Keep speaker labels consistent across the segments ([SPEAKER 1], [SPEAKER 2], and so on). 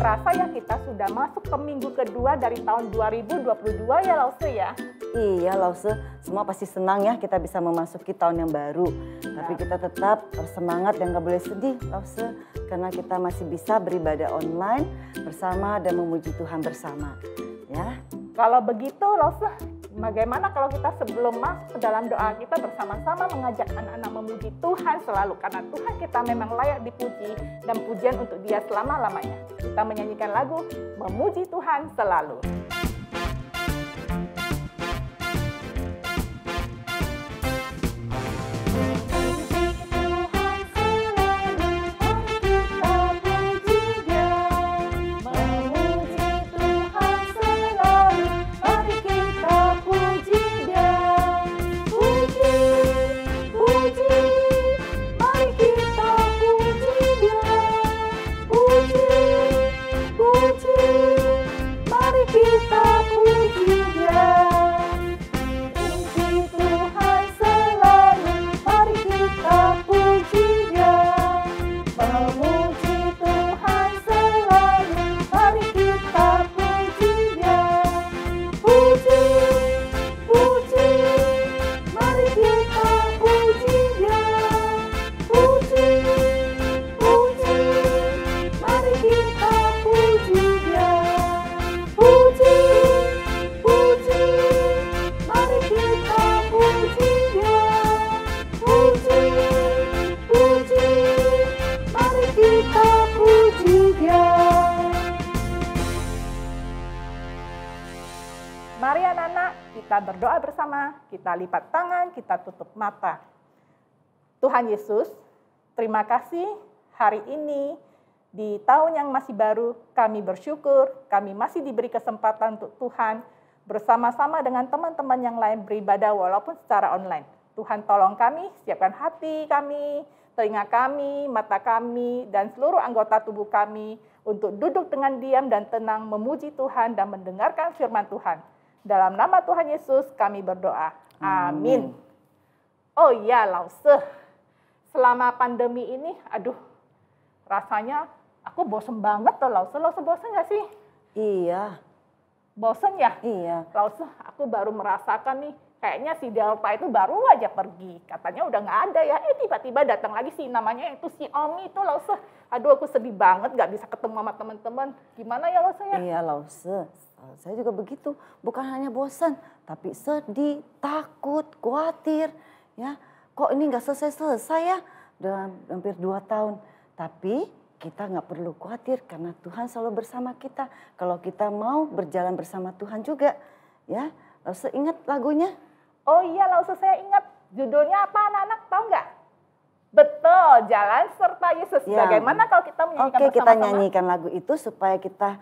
[SPEAKER 1] terasa ya kita sudah masuk ke minggu kedua dari tahun 2022 ya Lause ya.
[SPEAKER 2] Iya Lause, semua pasti senang ya kita bisa memasuki tahun yang baru. Tapi kita tetap semangat dan gak boleh sedih Lause. Karena kita masih bisa beribadah online bersama dan memuji Tuhan bersama. Ya.
[SPEAKER 1] Kalau begitu Lause, bagaimana kalau kita sebelum masuk ke dalam doa kita bersama-sama mengajak anak-anak memuji Tuhan selalu. Karena Tuhan kita memang layak dipuji dan pujian untuk Dia selama-lamanya. Kita menyanyikan lagu Memuji Tuhan Selalu. Mari anak-anak, kita berdoa bersama, kita lipat tangan, kita tutup mata. Tuhan Yesus, terima kasih hari ini di tahun yang masih baru, kami bersyukur, kami masih diberi kesempatan untuk Tuhan bersama-sama dengan teman-teman yang lain beribadah walaupun secara online. Tuhan tolong kami, siapkan hati kami, telinga kami, mata kami, dan seluruh anggota tubuh kami untuk duduk dengan diam dan tenang memuji Tuhan dan mendengarkan firman Tuhan. Dalam nama Tuhan Yesus kami berdoa. Amin. Oh iya Lause, selama pandemi ini, rasanya aku bosen banget tuh Lause. Lause bosen gak sih?
[SPEAKER 2] Iya.
[SPEAKER 1] Bosen ya?
[SPEAKER 2] Iya.
[SPEAKER 1] Lause, aku baru merasakan nih, kayaknya si Delta itu baru aja pergi. Katanya udah gak ada ya, tiba-tiba datang lagi sih namanya itu si Omi itu Lause. Aduh aku sedih banget gak bisa ketemu sama teman-teman. Gimana ya Lause ya?
[SPEAKER 2] Iya Lause. Saya juga begitu, bukan hanya bosan, tapi sedih, takut, khawatir. Ya, kok ini nggak selesai-selesai ya dalam hampir 2 tahun. Tapi kita nggak perlu khawatir karena Tuhan selalu bersama kita. Kalau kita mau berjalan bersama Tuhan juga, ya. Lause ingat lagunya?
[SPEAKER 1] Oh iya Lause, saya ingat. Judulnya apa anak-anak, tahu nggak? Betul, Jalan Serta Yesus. Ya. Bagaimana kalau kita menyanyikan bersama-sama?
[SPEAKER 2] Oke, kita nyanyikan lagu itu supaya kita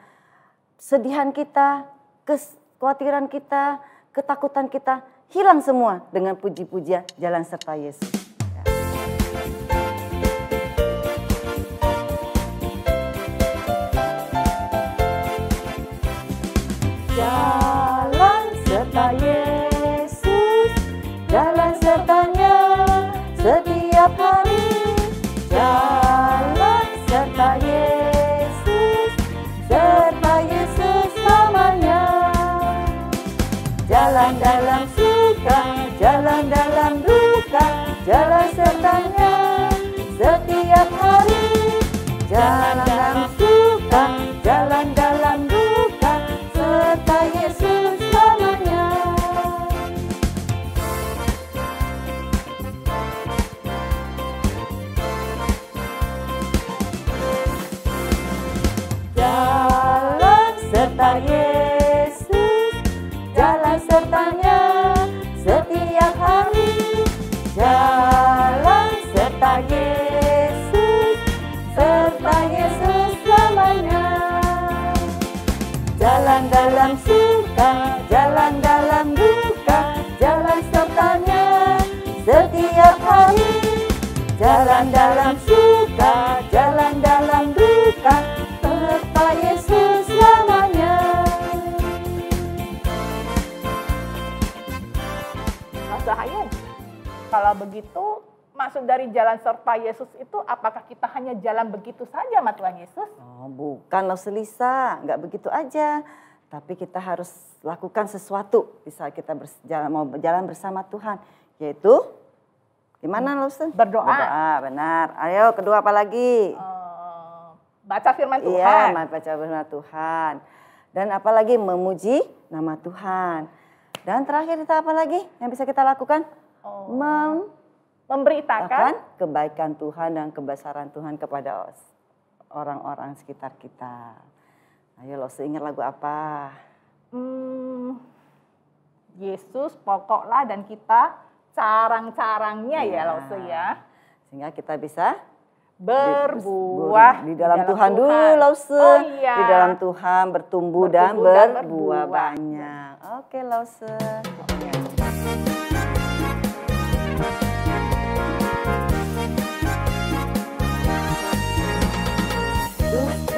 [SPEAKER 2] sedihan kita, kekhawatiran kita, ketakutan kita hilang semua dengan puji-pujian Jalan Serta Yesus. Jalan serta Yesus, jalan sertanya setiap hari. Jalan serta Yesus, serta Yesus namanya. Jalan dalam suka, jalan dalam duka, jalan sertanya setiap hari. Jalan dalam suka, jalan dalam duka, serta Yesus namanya. Jalan serta Yesus, jalan sertanya setiap hari. Jalan serta Yesus, serta Yesus namanya. Jalan dalam suka, jalan dalam duka, jalan sertanya setiap hari. Jalan dalam suka, jalan dalam duka, serta Yesus namanya. Mas Zahayun, kalau begitu
[SPEAKER 1] maksud dari jalan serta Yesus itu apakah kita hanya jalan begitu saja sama Tuhan Yesus?
[SPEAKER 2] Oh, bukan loh Selisa, nggak begitu aja. Tapi kita harus lakukan sesuatu bisa kita mau berjalan bersama Tuhan. Yaitu, gimana loh Sen?
[SPEAKER 1] Berdoa.
[SPEAKER 2] Berdoa, benar. Ayo, kedua apa lagi?
[SPEAKER 1] Baca firman Tuhan.
[SPEAKER 2] Iya, baca firman Tuhan. Dan apalagi memuji nama Tuhan. Dan terakhir kita apa lagi yang bisa kita lakukan?
[SPEAKER 1] Memberitakan
[SPEAKER 2] kebaikan Tuhan dan kebesaran Tuhan kepada orang-orang sekitar kita. Ayo lo seingat lagu apa?
[SPEAKER 1] Yesus pokoklah dan kita carang-carangnya ya lo ya.
[SPEAKER 2] Sehingga kita bisa
[SPEAKER 1] berbuah
[SPEAKER 2] di dalam Tuhan dulu Lause.
[SPEAKER 1] Oh, iya.
[SPEAKER 2] Di dalam Tuhan bertumbuh dan berbuah banyak. Oke Lause.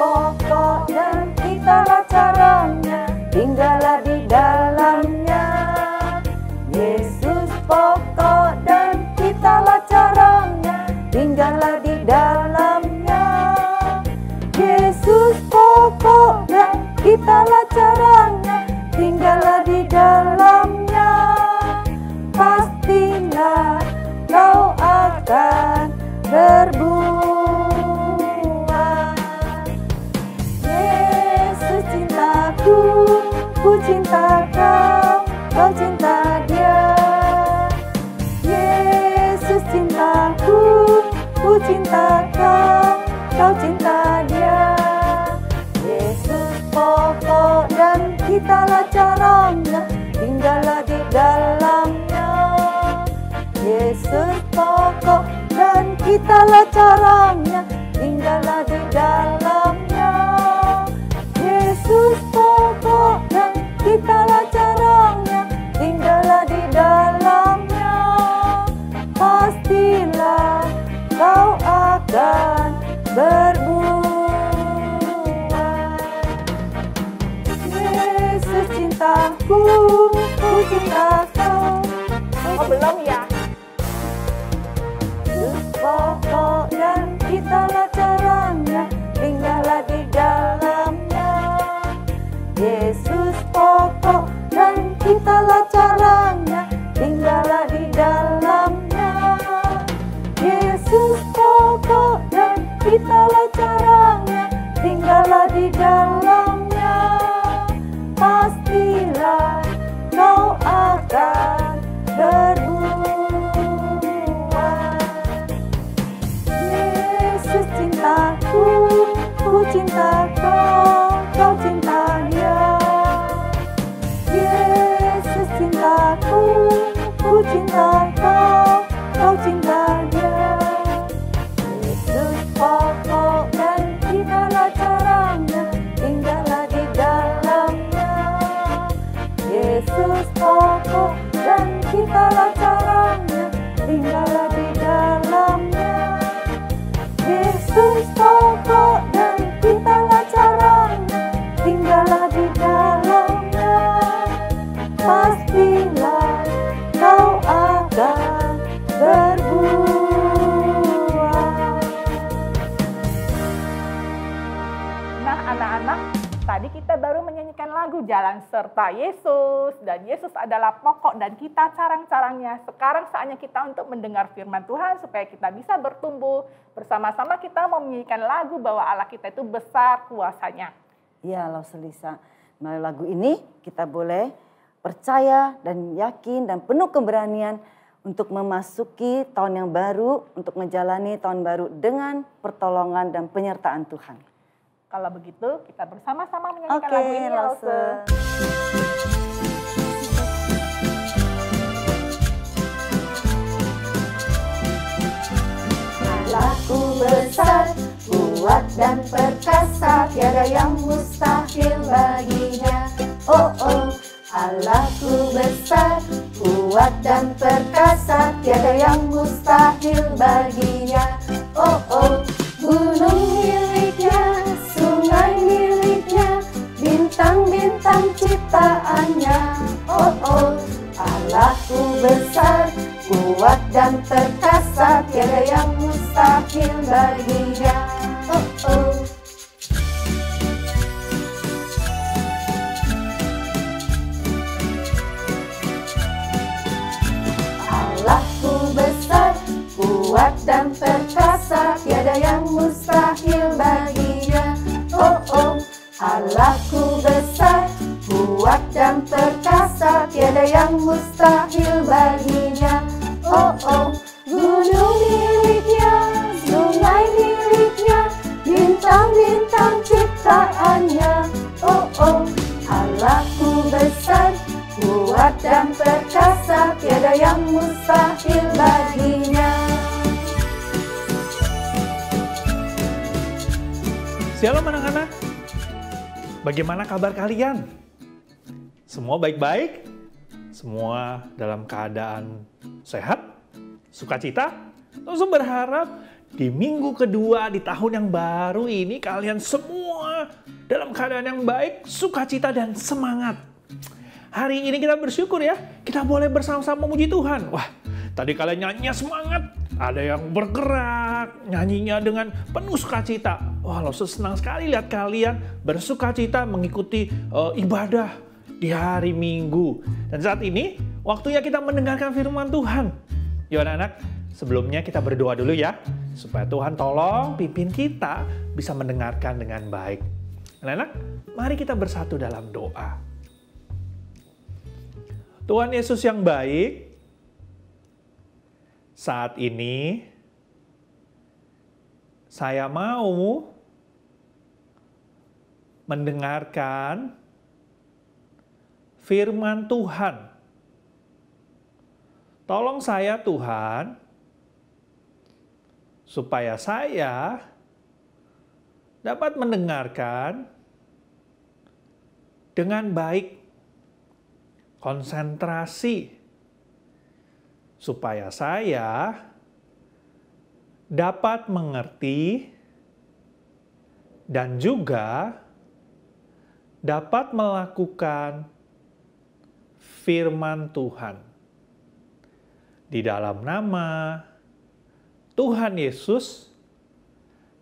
[SPEAKER 2] Pokok dan kitalah caranya, tinggallah di dalamnya. Yesus pokok dan kitalah caranya, tinggallah di dalamnya. Yesus pokok dan kitalah caranya, tinggallah di dalamnya. Pastilah kau akan berbuah. Ku cinta kau, kau cinta dia. Yesus cintaku, ku cinta kau, kau cinta dia. Yesus pokok dan kitalah caranya, tinggallah di dalamnya. Yesus pokok dan kitalah caranya, tinggallah di dalamnya. Yesus pokok dan kitalah caranya, tinggallah di dalamnya. Pastilah kau akan berbuah. Yesus cintaku, ku cinta kau.
[SPEAKER 1] Oh belum ya?
[SPEAKER 2] Yesus pokok dan kitalah caranya, tinggallah di dalamnya. Yesus pokok dan kitalah caranya, tinggallah di dalamnya. Yesus pokok dan kitalah caranya, tinggallah di dalamnya. Pastilah kau akan berbuah. Yesus cintaku, ku cinta kau, kau cinta dia. Yesus cintaku, ku cinta kau, kau cinta dia. Yesus pokok dan kitalah caranya, tinggallah di dalamnya. Yesus pokok dan kitalah caranya, tinggallah di dalamnya. Yesus pokok dan kitalah caranya, tinggallah di dalamnya. Pastilah kau akan berbuah.
[SPEAKER 1] Nah anak-anak, tadi kita baru menyanyikan lagu Jalan Serta Yesus. Dan Yesus adalah pokok dan kita carang-carangnya. Sekarang saatnya kita untuk mendengar firman Tuhan supaya kita bisa bertumbuh. Bersama-sama kita mau menyanyikan lagu bahwa Allah kita itu besar kuasanya.
[SPEAKER 2] Iya loh Selisa. Melalui lagu ini kita boleh percaya dan yakin dan penuh keberanian untuk memasuki tahun yang baru, untuk menjalani tahun baru dengan pertolongan dan penyertaan Tuhan.
[SPEAKER 1] Kalau begitu kita bersama-sama menyanyikan lagu ini ya Lause.
[SPEAKER 3] Allahku besar, kuat dan perkasa, tiada yang mustahil baginya. Oh oh, Allahku besar, kuat dan perkasa, tiada yang mustahil baginya. Oh oh, gunung miliknya, sungai miliknya, bintang-bintang ciptaannya. Oh oh, Allahku besar, kuat kuat dan perkasa, tiada yang mustahil baginya. Oh, oh. Allahku besar, kuat dan perkasa, tiada yang mustahil baginya. Oh, oh. Allahku besar, kuat dan perkasa, tiada yang mustahil baginya. Oh, oh. Gunung miliknya, sungai miliknya, bintang-bintang ciptaannya. Oh, oh. Allahku besar, kuat dan perkasa, tiada yang mustahil baginya.
[SPEAKER 4] Shalom anak-anak, bagaimana kabar kalian? Semua baik-baik? Semua dalam keadaan sehat? Sukacita? Langsung berharap di minggu kedua di tahun yang baru ini kalian semua dalam keadaan yang baik, sukacita dan semangat. Hari ini kita bersyukur ya, kita boleh bersama-sama memuji Tuhan. Wah, tadi kalian nyanyinya semangat, ada yang bergerak, nyanyinya dengan penuh sukacita. Wah, lo senang sekali lihat kalian bersukacita mengikuti ibadah di hari Minggu. Dan saat ini, waktunya kita mendengarkan firman Tuhan. Yuk anak-anak, sebelumnya kita berdoa dulu ya, supaya Tuhan tolong pimpin kita bisa mendengarkan dengan baik. Anak-anak, mari kita bersatu dalam doa. Tuhan Yesus yang baik, saat ini saya mau mendengarkan firman Tuhan. Tolong saya Tuhan, supaya saya dapat mendengarkan dengan baik, konsentrasi, supaya saya dapat mengerti dan juga dapat melakukan firman Tuhan. Di dalam nama Tuhan Yesus,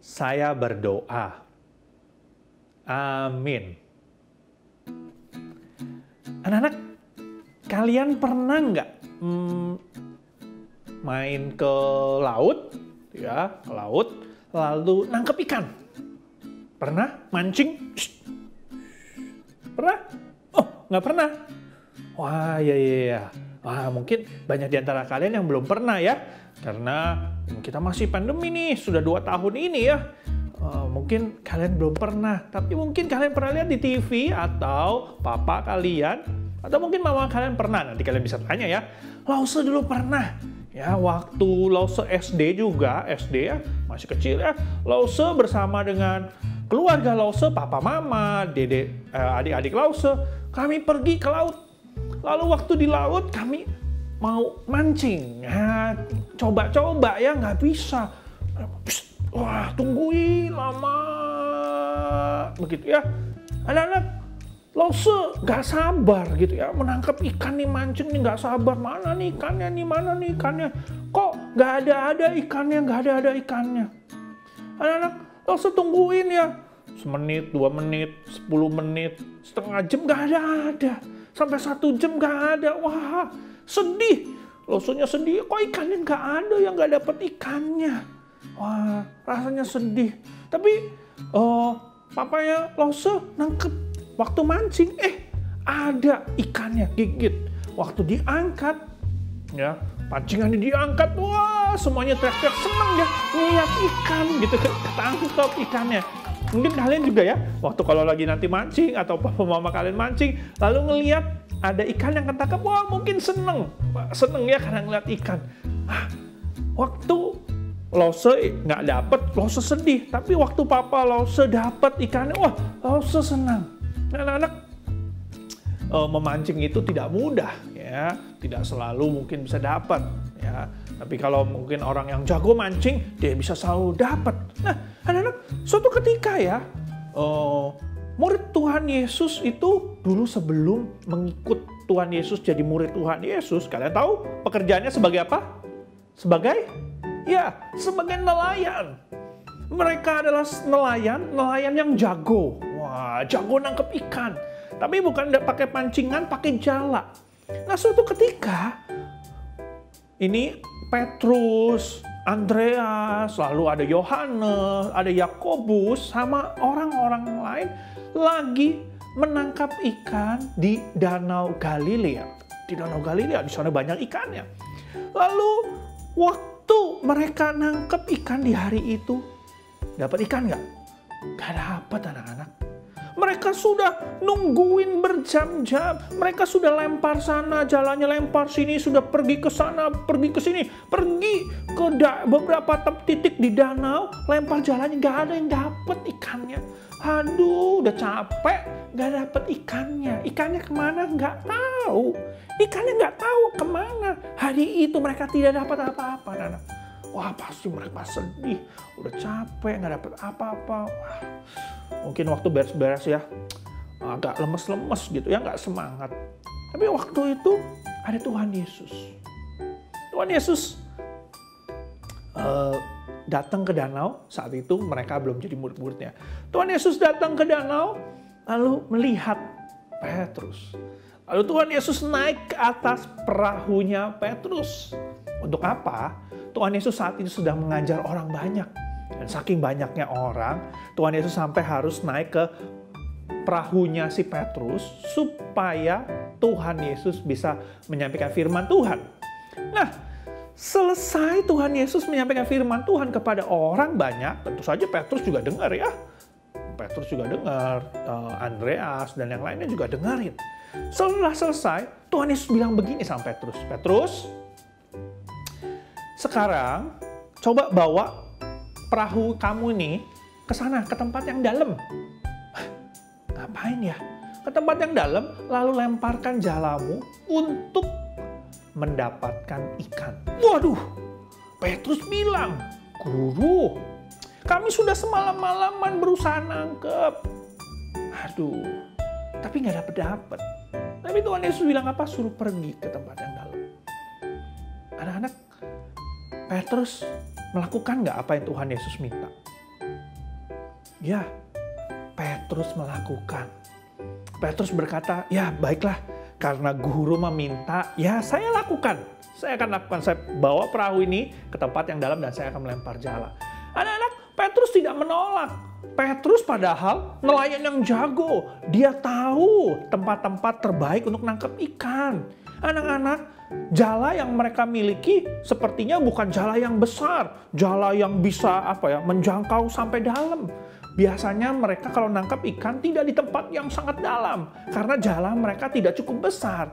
[SPEAKER 4] saya berdoa. Amin. Anak-anak, kalian pernah nggak main ke laut, ya, ke laut, lalu nangkep ikan? Pernah mancing? Pernah? Oh, nggak pernah? Wah, iya. Wah, mungkin banyak di antara kalian yang belum pernah ya, karena kita masih pandemi nih, sudah 2 tahun ini ya. Mungkin kalian belum pernah, tapi mungkin kalian pernah lihat di TV atau papa kalian, atau mungkin mama kalian pernah. Nanti kalian bisa tanya ya, Lause dulu pernah. Ya, waktu Lause SD juga, SD ya, masih kecil ya, Lause bersama dengan keluarga Lause, papa mama, dede, adik-adik Lause, kami pergi ke laut. Lalu waktu di laut kami mau mancing, ya, coba-coba ya, nggak bisa. Wah, tungguin lama, begitu ya. Anak-anak Lause nggak sabar gitu ya, menangkap ikan nih, mancing nih, nggak sabar. Mana nih ikannya nih, mana nih ikannya? Kok nggak ada ikannya, nggak ada ikannya? Anak-anak Lause tungguin ya, 1 menit, 2 menit, 10 menit, setengah jam nggak ada. Sampai 1 jam nggak ada. Wah, sedih. Lausenya sedih. Kok ikannya nggak ada, yang nggak dapat ikannya? Wah, rasanya sedih. Tapi papanya Lause nangkep waktu mancing. Ada ikannya, gigit. Waktu diangkat, ya, pancingannya diangkat. Wah, semuanya teriak-teriak senang ya. Lihat ikan gitu, ketangkep ikannya. Mungkin kalian juga ya, waktu kalau lagi nanti mancing atau papa mama kalian mancing, lalu ngelihat ada ikan yang ketangkap, wah mungkin seneng ya karena ngeliat ikan. Waktu Lause nggak dapet, Lause sedih. Tapi waktu papa Lause dapet ikannya, wah Lause senang. Anak-anak, memancing itu tidak mudah ya, tidak selalu mungkin bisa dapat ya. Tapi kalau mungkin orang yang jago mancing, dia bisa selalu dapat. Nah, anak-anak, suatu ketika ya, murid Tuhan Yesus itu dulu sebelum mengikut Tuhan Yesus jadi murid Tuhan Yesus, kalian tahu pekerjaannya sebagai apa? sebagai nelayan. Mereka adalah nelayan yang jago. Wah, jago nangkep ikan. Tapi bukan pakai pancingan, pakai jala. Nah, suatu ketika ini Petrus, Andreas, lalu ada Yohanes, ada Yakobus, sama orang-orang lain lagi menangkap ikan di Danau Galilea. Di Danau Galilea, di sana banyak ikannya. Lalu waktu mereka nangkep ikan di hari itu, dapat ikan nggak? Nggak dapat, anak-anak. Mereka sudah nungguin berjam-jam. Mereka sudah lempar sana, jalannya lempar sini, sudah pergi ke sana, pergi ke sini, pergi ke beberapa titik di danau, lempar jalannya, nggak ada yang dapat ikannya. Aduh, udah capek, nggak dapat ikannya. Ikannya kemana? Nggak tahu. Ikannya nggak tahu kemana. Hari itu mereka tidak dapat apa-apa, anak-anak. Wah, pasti mereka sedih. Udah capek, nggak dapat apa-apa. Wah, mungkin waktu beres-beres ya, agak lemes-lemes gitu ya, nggak semangat. Tapi waktu itu ada Tuhan Yesus. Tuhan Yesus datang ke danau. Saat itu mereka belum jadi murid-muridnya. Tuhan Yesus datang ke danau, lalu melihat Petrus. Lalu Tuhan Yesus naik ke atas perahunya Petrus. Untuk apa? Tuhan Yesus saat itu sedang mengajar orang banyak. Dan saking banyaknya orang, Tuhan Yesus sampai harus naik ke perahunya si Petrus supaya Tuhan Yesus bisa menyampaikan firman Tuhan. Nah, selesai Tuhan Yesus menyampaikan firman Tuhan kepada orang banyak, tentu saja Petrus juga dengar ya. Petrus juga dengar, Andreas dan yang lainnya juga dengerin. Setelah selesai, Tuhan Yesus bilang begini sama Petrus. Petrus, sekarang coba bawa perahu kamu ini ke sana, ke tempat yang dalam. Ngapain ya? Ke tempat yang dalam, lalu lemparkan jalamu untuk mendapatkan ikan. Waduh, Petrus bilang, Guru, kami sudah semalam-malaman berusaha nangkep. Aduh, tapi nggak dapet. Tapi Tuhan Yesus bilang apa? Suruh pergi ke tempat yang dalam. Anak-anak, Petrus melakukan nggak apa yang Tuhan Yesus minta? Ya, Petrus melakukan. Petrus berkata, ya baiklah, karena guru meminta, ya saya lakukan. Saya akan lakukan, saya bawa perahu ini ke tempat yang dalam dan saya akan melempar jala. Anak-anak, Petrus tidak menolak. Petrus padahal nelayan yang jago. Dia tahu tempat-tempat terbaik untuk nangkep ikan. Anak-anak, jala yang mereka miliki sepertinya bukan jala yang besar. Jala yang bisa menjangkau sampai dalam. Biasanya mereka kalau nangkap ikan tidak di tempat yang sangat dalam. Karena jala mereka tidak cukup besar.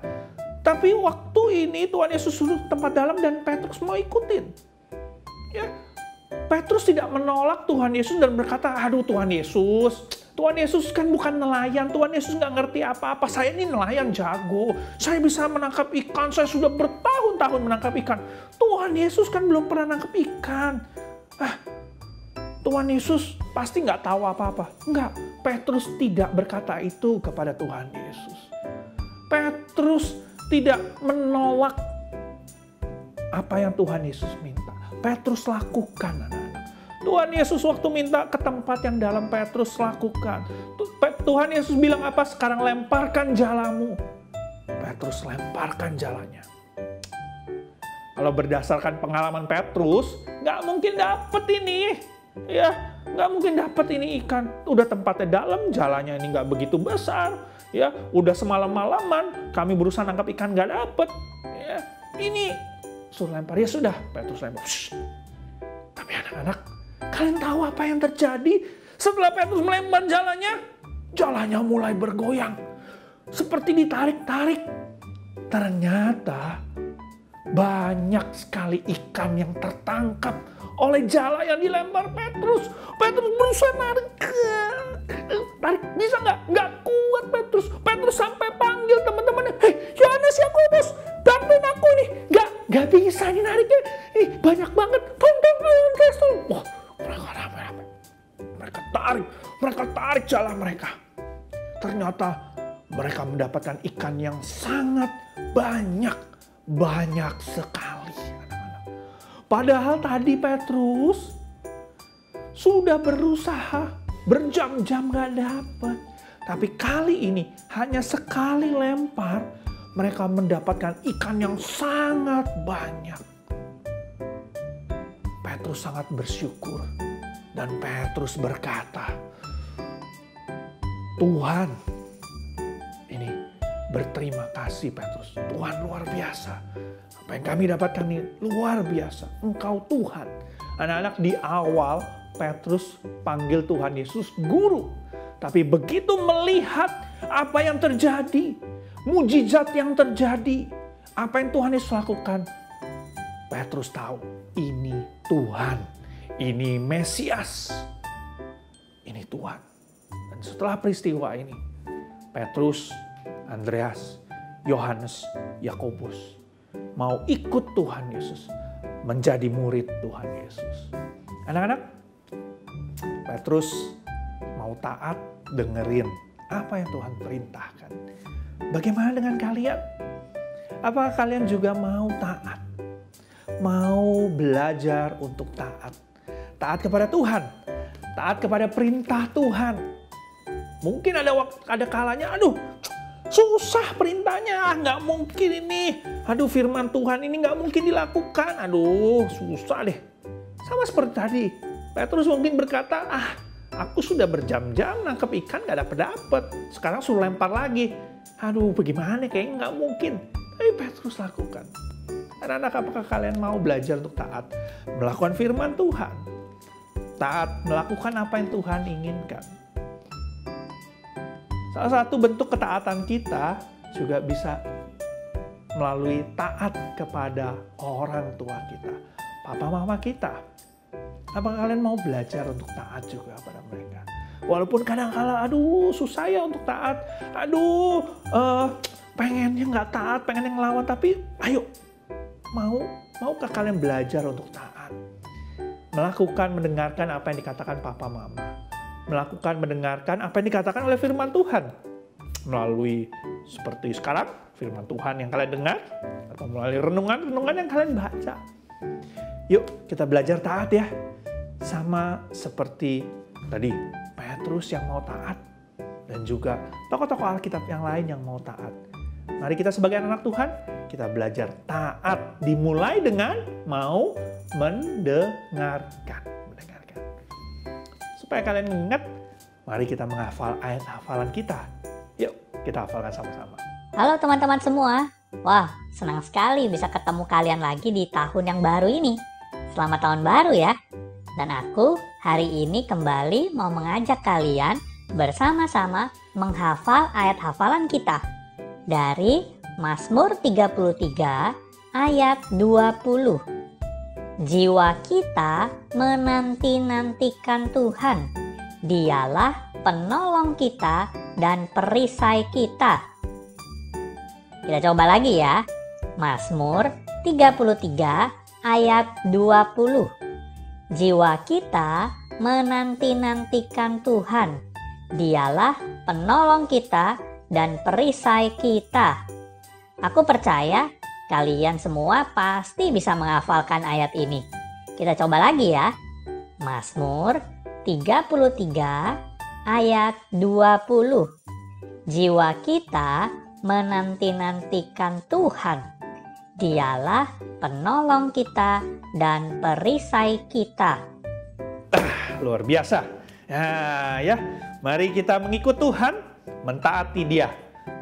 [SPEAKER 4] Tapi waktu ini Tuhan Yesus suruh tempat dalam dan Petrus mau ikutin. Ya, Petrus tidak menolak Tuhan Yesus dan berkata, aduh Tuhan Yesus kan bukan nelayan, Tuhan Yesus nggak ngerti apa-apa, saya ini nelayan jago, saya bisa menangkap ikan, saya sudah bertahun-tahun menangkap ikan. Tuhan Yesus kan belum pernah nangkap ikan. Tuhan Yesus pasti nggak tahu apa-apa. Enggak, Petrus tidak berkata itu kepada Tuhan Yesus. Petrus tidak menolak apa yang Tuhan Yesus minta. Petrus lakukan, anak-anak. Tuhan Yesus waktu minta ke tempat yang dalam, Petrus lakukan. Tuhan Yesus bilang apa? Sekarang lemparkan jalamu. Petrus lemparkan jalannya. Kalau berdasarkan pengalaman Petrus, nggak mungkin dapet ini. Ya, nggak mungkin dapet ini ikan. Udah tempatnya dalam, jalannya ini nggak begitu besar. Ya, udah semalam-malaman, kami berusaha nangkap ikan nggak dapet. Ya, ini suruh lempar, ya sudah, Petrus lempar. Shhh. Tapi anak-anak, kalian tahu apa yang terjadi setelah Petrus melempar jalannya mulai bergoyang. Seperti ditarik-tarik. Ternyata banyak sekali ikan yang tertangkap oleh jala yang dilempar Petrus. Petrus berusaha narik. Bisa nggak? Nggak kuat Petrus. Petrus sampai panggil teman-temannya. Hei, Yohanes, Yakobus, bantuin aku nih. Nggak bisa nih nariknya. Banyak banget. Tolong. Wah, mereka rame-rame. Mereka tarik jala mereka. Ternyata mereka mendapatkan ikan yang sangat banyak sekali. Padahal tadi Petrus sudah berusaha berjam-jam gak dapat. Tapi kali ini hanya sekali lempar mereka mendapatkan ikan yang sangat banyak. Petrus sangat bersyukur dan Petrus berkata, Tuhan, ini berterima kasih Petrus. Tuhan luar biasa. Apa yang kami dapatkan ini luar biasa. Engkau Tuhan. Anak-anak, di awal Petrus panggil Tuhan Yesus guru. Tapi begitu melihat apa yang terjadi, mujizat yang terjadi, apa yang Tuhan Yesus lakukan, Petrus tahu ini Tuhan, ini Mesias, ini Tuhan. Dan setelah peristiwa ini, Petrus, Andreas, Yohanes, Yakobus mau ikut Tuhan Yesus, menjadi murid Tuhan Yesus. Anak-anak, Petrus mau taat, dengerin apa yang Tuhan perintahkan. Bagaimana dengan kalian? Apakah kalian juga mau taat? Mau belajar untuk taat? Taat kepada Tuhan, taat kepada perintah Tuhan. Mungkin ada kalanya, aduh susah perintahnya, nggak mungkin ini. Aduh firman Tuhan ini nggak mungkin dilakukan. Aduh susah deh. Sama seperti tadi, Petrus mungkin berkata, aku sudah berjam-jam nangkep ikan gak dapet-dapet. Sekarang suruh lempar lagi. Aduh bagaimana, kayaknya gak mungkin. Tapi Petrus lakukan. Anak-anak, apakah kalian mau belajar untuk taat? Melakukan firman Tuhan. Taat, melakukan apa yang Tuhan inginkan. Salah satu bentuk ketaatan kita juga bisa melalui taat kepada orang tua kita. Papa mama kita. Apakah kalian mau belajar untuk taat juga pada mereka? Walaupun kadang-kala, aduh susah ya untuk taat. Aduh pengennya nggak taat, pengen yang ngelawan. Tapi ayo, maukah kalian belajar untuk taat? Melakukan, mendengarkan apa yang dikatakan papa mama. Melakukan, mendengarkan apa yang dikatakan oleh firman Tuhan. Melalui seperti sekarang, firman Tuhan yang kalian dengar. Atau melalui renungan-renungan yang kalian baca. Yuk kita belajar taat ya. Sama seperti tadi Petrus yang mau taat dan juga tokoh-tokoh Alkitab yang lain yang mau taat. Mari kita sebagai anak Tuhan, kita belajar taat dimulai dengan mau mendengarkan. Supaya kalian ingat, mari kita menghafal ayat hafalan kita. Yuk kita hafalkan sama-sama.
[SPEAKER 5] Halo teman-teman semua. Wah, senang sekali bisa ketemu kalian lagi di tahun yang baru ini. Selamat tahun baru ya. Dan aku hari ini kembali mau mengajak kalian bersama-sama menghafal ayat hafalan kita. Dari Mazmur 33 ayat 20. Jiwa kita menanti-nantikan Tuhan. Dialah penolong kita dan perisai kita. Kita coba lagi ya. Mazmur 33 ayat 20. Jiwa kita menanti-nantikan Tuhan. Dialah penolong kita dan perisai kita. Aku percaya kalian semua pasti bisa menghafalkan ayat ini. Kita coba lagi ya. Mazmur 33 ayat 20. Jiwa kita menanti-nantikan Tuhan. Dialah penolong kita dan perisai kita.
[SPEAKER 4] Luar biasa. Ya, mari kita mengikut Tuhan, mentaati Dia,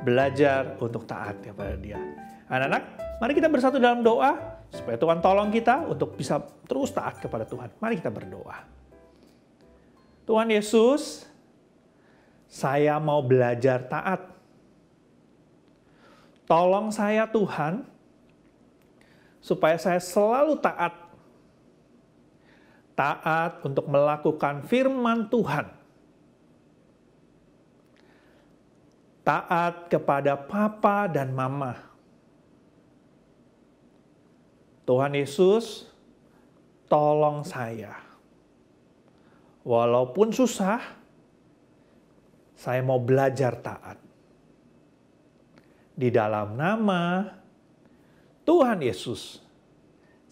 [SPEAKER 4] belajar untuk taat kepada Dia. Anak-anak, mari kita bersatu dalam doa supaya Tuhan tolong kita untuk bisa terus taat kepada Tuhan. Mari kita berdoa. Tuhan Yesus, saya mau belajar taat. Tolong saya Tuhan, supaya saya selalu taat. Taat untuk melakukan firman Tuhan. Taat kepada papa dan mama. Tuhan Yesus, tolong saya. Walaupun susah, saya mau belajar taat. Di dalam nama Tuhan Yesus,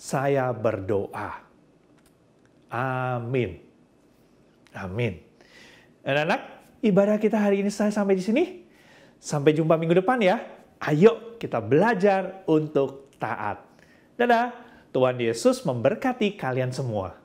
[SPEAKER 4] saya berdoa. Amin. Amin. Anak-anak, ibadah kita hari ini saya sampai di sini. Sampai jumpa minggu depan ya. Ayo kita belajar untuk taat. Dadah. Tuhan Yesus memberkati kalian semua.